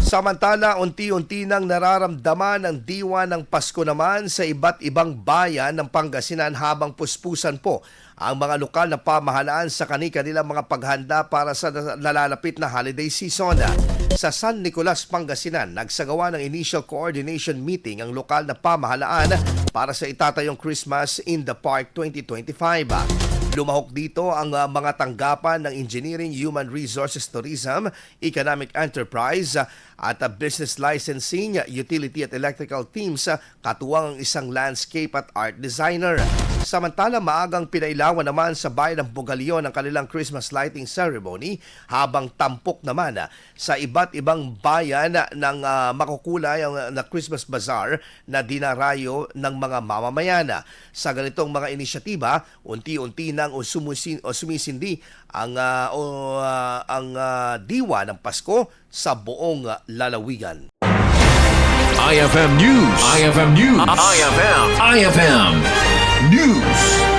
Samantala, unti-unti nang nararamdaman ang diwa ng Pasko naman sa iba't ibang bayan ng Pangasinan habang puspusan po ang mga lokal na pamahalaan sa kani-kanilang mga paghanda para sa nalalapit na holiday season. Sa San Nicolas, Pangasinan, nagsagawa ng initial coordination meeting ang lokal na pamahalaan para sa itatayong Christmas in the Park 2025. Lumahok dito ang mga tanggapan ng Engineering, Human Resources, Tourism, Economic Enterprise at Business Licensing, Utility at Electrical teams, katuwang ang isang landscape at art designer. Samantala, maagang pinailawan naman sa bayan ng Bugalyon ang kanilang Christmas lighting ceremony habang tampok naman sa iba't ibang bayan ng makukulay na Christmas bazaar na dinarayo ng mga mamamayan. Sa ganitong mga inisyatiba, unti-unti nang sumisindi ang diwa ng Pasko sa buong lalawigan. IFM News. IFM News. IFM News.